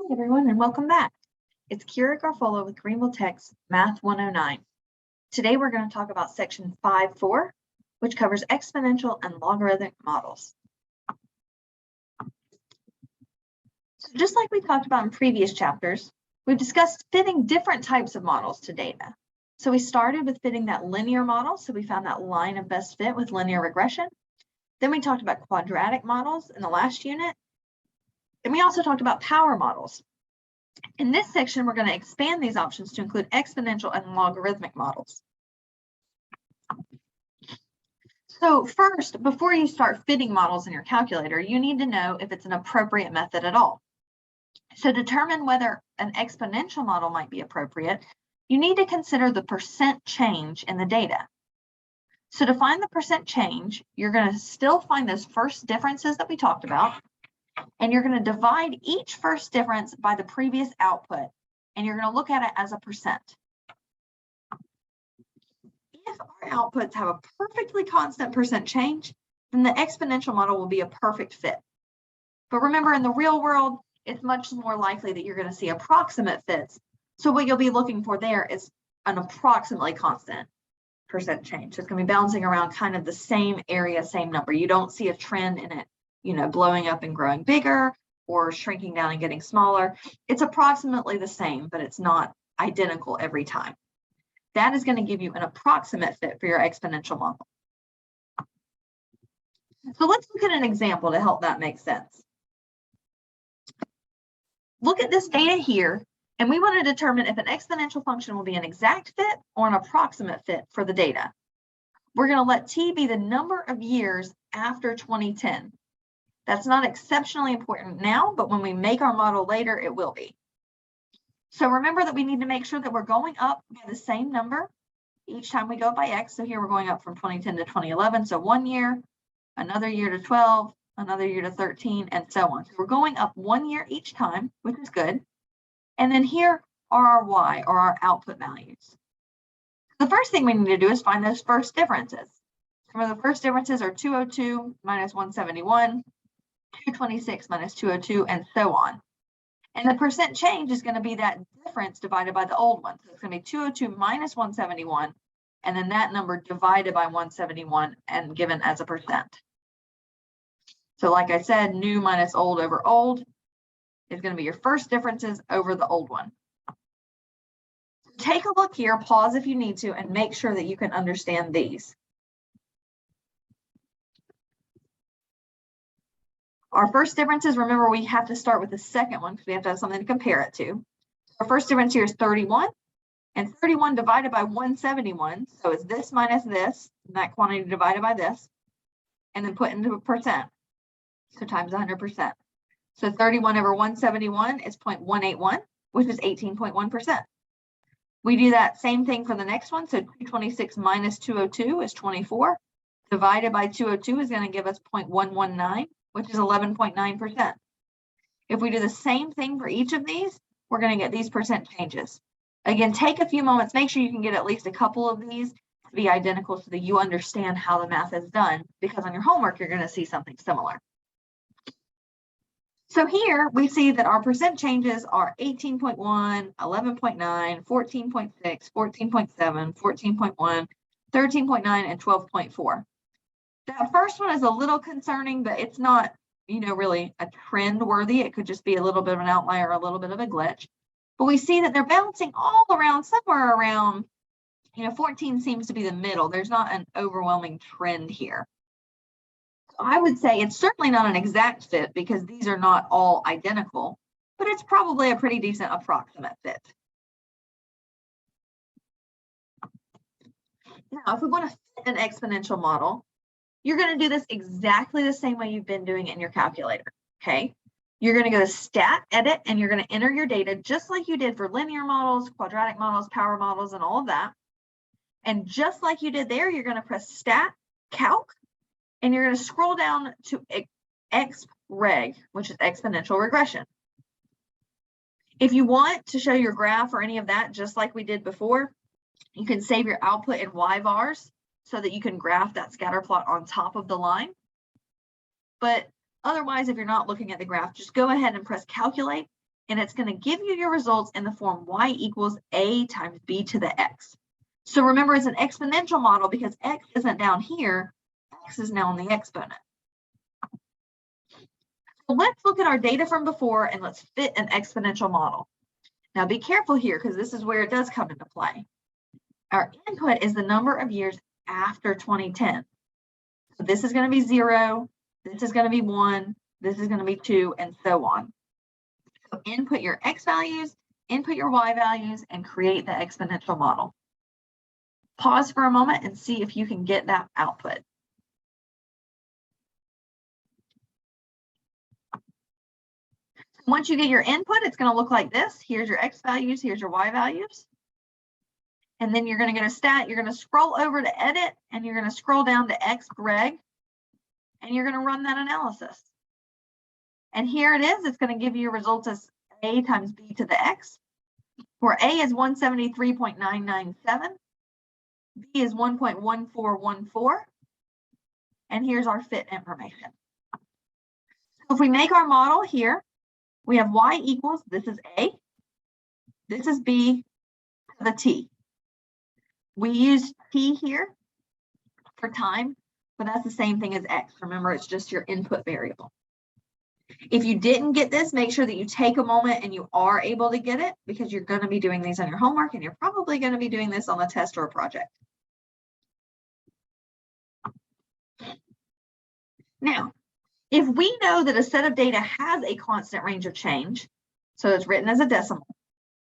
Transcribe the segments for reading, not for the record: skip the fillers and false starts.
Hi everyone and welcome back. It's Kira Garfola with Greenville Tech's Math 109. Today we're going to talk about section 5.4, which covers exponential and logarithmic models. So just like we talked about in previous chapters, we've discussed fitting different types of models to data. So we started with fitting that linear model, so we found that line of best fit with linear regression. Then we talked about quadratic models in the last unit. And we also talked about power models. In this section, we're going to expand these options to include exponential and logarithmic models. So first, before you start fitting models in your calculator, you need to know if it's an appropriate method at all. So to determine whether an exponential model might be appropriate, you need to consider the percent change in the data. So to find the percent change, you're going to still find those first differences that we talked about. And you're going to divide each first difference by the previous output, and you're going to look at it as a percent. If our outputs have a perfectly constant percent change, then the exponential model will be a perfect fit. But remember, in the real world, it's much more likely that you're going to see approximate fits. So what you'll be looking for there is an approximately constant percent change. So it's going to be bouncing around kind of the same area, same number. You don't see a trend in it, blowing up and growing bigger or shrinking down and getting smaller. It's approximately the same, but it's not identical every time. That is going to give you an approximate fit for your exponential model. So let's look at an example to help that make sense. Look at this data here, and we want to determine if an exponential function will be an exact fit or an approximate fit for the data. We're going to let t be the number of years after 2010. That's not exceptionally important now, but when we make our model later, it will be. So remember that we need to make sure that we're going up by the same number each time we go by x. So here we're going up from 2010 to 2011. So 1 year, another year to 12, another year to 13, and so on. So we're going up 1 year each time, which is good. And then here are our y, or our output values. The first thing we need to do is find those first differences. Remember, the first differences are 202 minus 171. 226 minus 202, and so on. And the percent change is going to be that difference divided by the old one. So it's going to be 202 minus 171, and then that number divided by 171 and given as a percent. So like I said, new minus old over old is going to be your first differences over the old one. Take a look here, pause if you need to, and make sure that you can understand these. Our first differences, remember, we have to start with the second one because we have to have something to compare it to. Our first difference here is 31, and 31 divided by 171. So it's this minus this, and that quantity divided by this, and then put into a percent. So times 100%. So 31 over 171 is 0.181, which is 18.1%. We do that same thing for the next one. So 226 minus 202 is 24. Divided by 202 is going to give us 0.119. Which is 11.9%. If we do the same thing for each of these, we're going to get these percent changes. Again, take a few moments, make sure you can get at least a couple of these to be identical so that you understand how the math is done, because on your homework, you're going to see something similar. So here we see that our percent changes are 18.1, 11.9, 14.6, 14.7, 14.1, 13.9, and 12.4. That first one is a little concerning, but it's not, really a trend worthy. It could just be a little bit of an outlier, a little bit of a glitch. But we see that they're bouncing all around, somewhere around, 14 seems to be the middle. There's not an overwhelming trend here. So I would say it's certainly not an exact fit because these are not all identical, but it's probably a pretty decent approximate fit. Now, if we want to fit an exponential model, you're going to do this exactly the same way you've been doing it in your calculator, okay? You're going to go to Stat, Edit, and you're going to enter your data just like you did for linear models, quadratic models, power models, and all of that. And just like you did there, you're going to press Stat, Calc, and you're going to scroll down to XReg, which is exponential regression. If you want to show your graph or any of that, just like we did before, you can save your output in Y-bars, so that you can graph that scatter plot on top of the line. But otherwise, if you're not looking at the graph, just go ahead and press calculate, and it's going to give you your results in the form y equals a times b to the x. So remember, it's an exponential model because x isn't down here, x is now in the exponent. So let's look at our data from before and let's fit an exponential model. Now be careful here because this is where it does come into play. Our input is the number of years after 2010. So this is going to be 0, this is going to be 1, this is going to be 2, and so on. So input your x values, input your y values, and create the exponential model. Pause for a moment and see if you can get that output. Once you get your input, it's going to look like this. Here's your x values, here's your y values. And then you're going to get a stat. You're going to scroll over to edit, and you're going to scroll down to x greg, and you're going to run that analysis. And here it is. It's going to give you your results as a times b to the x, where a is 173.997, b is 1.1414, and here's our fit information. So if we make our model here, we have y equals, this is a, this is b to the t. We use t here for time, but that's the same thing as x. Remember, it's just your input variable. If you didn't get this, make sure that you take a moment and you are able to get it, because you're going to be doing these on your homework, and you're probably going to be doing this on the test or a project. Now, if we know that a set of data has a constant range of change, so it's written as a decimal,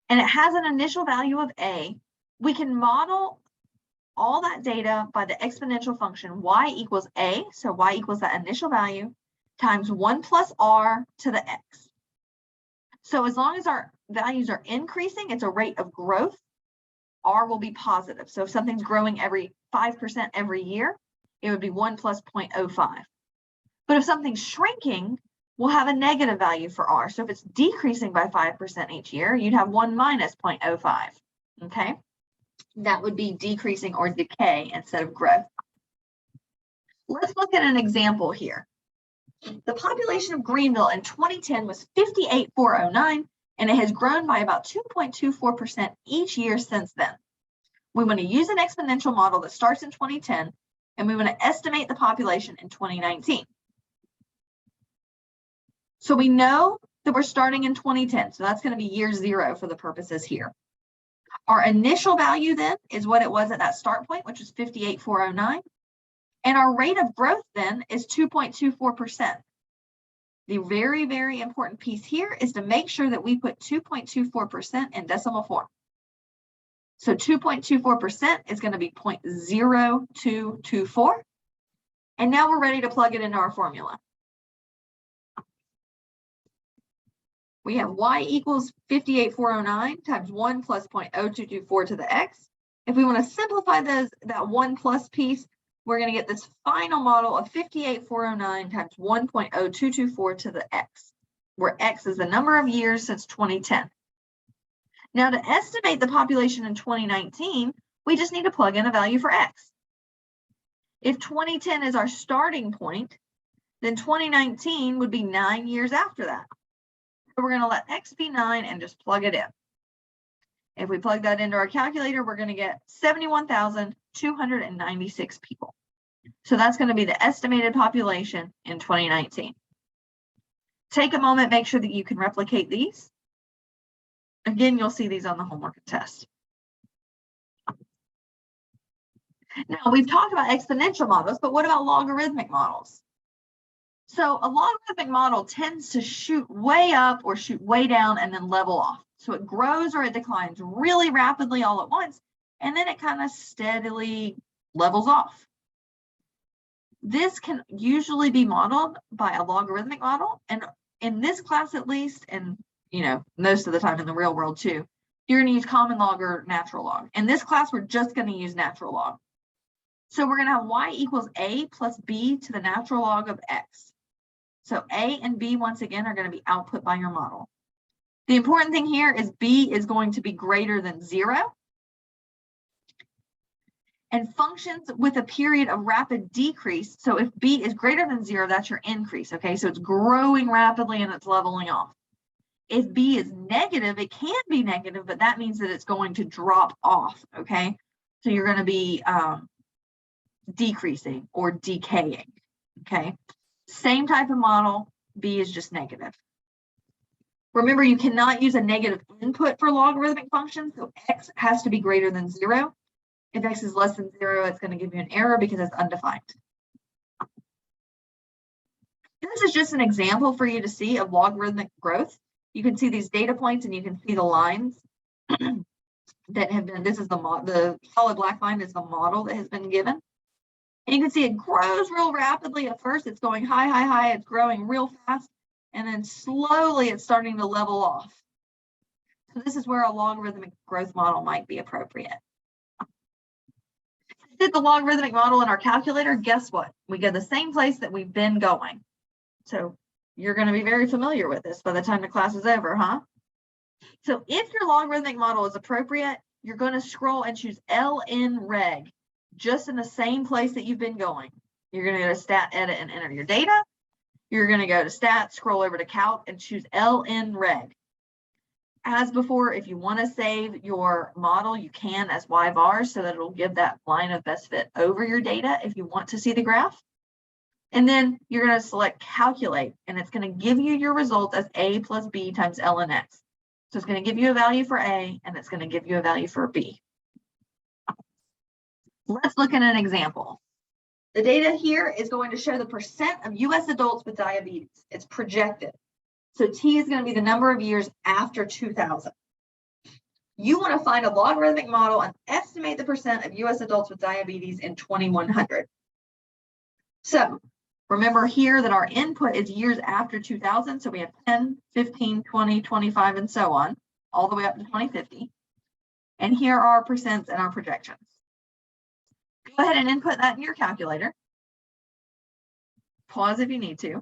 and it has an initial value of a, we can model all that data by the exponential function y equals a, so y equals that initial value, times 1 plus r to the x. So as long as our values are increasing, it's a rate of growth, r will be positive. So if something's growing every 5% every year, it would be 1 plus 0.05. But if something's shrinking, we'll have a negative value for r. So if it's decreasing by 5% each year, you'd have 1 minus 0.05, okay? That would be decreasing or decay instead of growth. Let's look at an example here. The population of Greenville in 2010 was 58,409, and it has grown by about 2.24% each year since then. We want to use an exponential model that starts in 2010, and we want to estimate the population in 2019. So we know that we're starting in 2010, so that's going to be year 0 for the purposes here. Our initial value then is what it was at that start point, which is 58,409. And our rate of growth then is 2.24%. The very, very important piece here is to make sure that we put 2.24% in decimal form. So 2.24% is going to be 0.0224. And now we're ready to plug it into our formula. We have y equals 58,409 times 1 plus 0.0224 to the x. If we want to simplify that 1 plus piece, we're going to get this final model of 58,409 times 1.0224 to the x, where x is the number of years since 2010. Now, to estimate the population in 2019, we just need to plug in a value for x. If 2010 is our starting point, then 2019 would be 9 years after that. So we're going to let x be 9 and just plug it in. If we plug that into our calculator, we're going to get 71,296 people. So that's going to be the estimated population in 2019. Take a moment, make sure that you can replicate these. Again, you'll see these on the homework test. Now, we've talked about exponential models, but what about logarithmic models? So a logarithmic model tends to shoot way up or shoot way down and then level off. So it grows or it declines really rapidly all at once, and then it kind of steadily levels off. This can usually be modeled by a logarithmic model, and in this class at least, and most of the time in the real world too, you're going to use common log or natural log. In this class, we're just going to use natural log. So we're going to have y equals a plus b to the natural log of x. So a and b, once again, are going to be output by your model. The important thing here is b is going to be greater than 0. And functions with a period of rapid decrease. So if b is greater than 0, that's your increase, okay? So it's growing rapidly and it's leveling off. If b is negative, it can be negative, but that means that it's going to drop off, okay? So you're going to be decreasing or decaying, okay? Same type of model, b is just negative. Remember, you cannot use a negative input for logarithmic functions, so x has to be greater than 0. If x is less than 0, it's going to give you an error because it's undefined. This is just an example for you to see of logarithmic growth. You can see these data points and you can see the lines that have been, this is the solid black line is the model that has been given. And you can see it grows real rapidly at first. It's going high, high, high. It's growing real fast. And then slowly it's starting to level off. So this is where a logarithmic growth model might be appropriate. Did the logarithmic model in our calculator, guess what? We go the same place that we've been going. So you're going to be very familiar with this by the time the class is over, huh? So if your logarithmic model is appropriate, you're going to scroll and choose LN reg, just in the same place that you've been going. You're going to go to Stat, Edit, and enter your data. You're going to go to Stat, scroll over to Calc, and choose LN reg. As before, if you want to save your model, you can as y-vars so that it'll give that line of best fit over your data if you want to see the graph. And then you're going to select Calculate, and it's going to give you your result as a plus b times ln x. So it's going to give you a value for a, and it's going to give you a value for b. Let's look at an example. The data here is going to show the percent of US adults with diabetes. It's projected. So T is going to be the number of years after 2000. You want to find a logarithmic model and estimate the percent of US adults with diabetes in 2100. So remember here that our input is years after 2000. So we have 10, 15, 20, 25, and so on, all the way up to 2050. And here are our percents and our projections. Go ahead and input that in your calculator. Pause if you need to.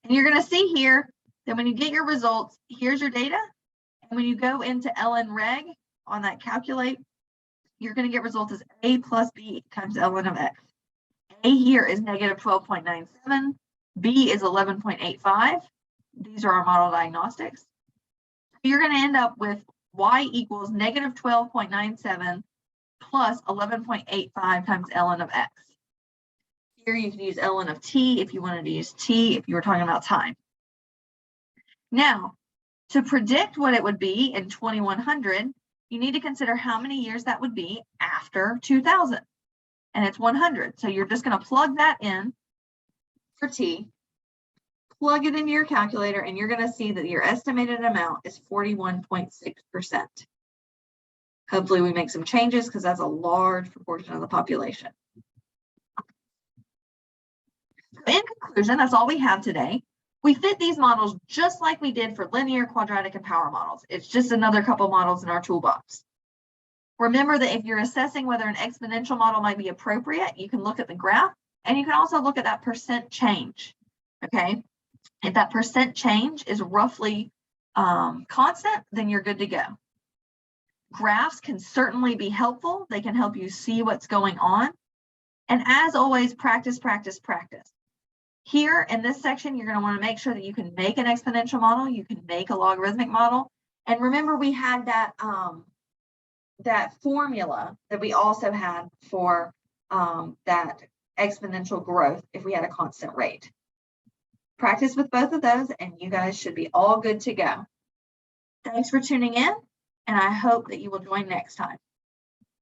And you're going to see here that when you get your results, here's your data. And when you go into ln reg on that calculate, you're going to get results as a plus b times ln of x. A here is negative 12.97. B is 11.85. These are our model diagnostics. You're going to end up with y equals negative 12.97 plus 11.85 times ln of x. Here you can use ln of t if you wanted to use t if you were talking about time. Now, to predict what it would be in 2100, you need to consider how many years that would be after 2000. And it's 100. So you're just going to plug that in for t, plug it into your calculator, and you're going to see that your estimated amount is 41.6%. Hopefully we make some changes because that's a large proportion of the population. In conclusion, that's all we have today. We fit these models just like we did for linear, quadratic, and power models. It's just another couple models in our toolbox. Remember that if you're assessing whether an exponential model might be appropriate, you can look at the graph, and you can also look at that percent change, okay? If that percent change is roughly constant, then you're good to go. Graphs can certainly be helpful. They can help you see what's going on. And as always, practice, practice, practice. Here in this section, you're going to want to make sure that you can make an exponential model, you can make a logarithmic model. And remember, we had that, that formula that we also had for that exponential growth if we had a constant rate. Practice with both of those, and you guys should be all good to go. Thanks for tuning in, and I hope that you will join next time.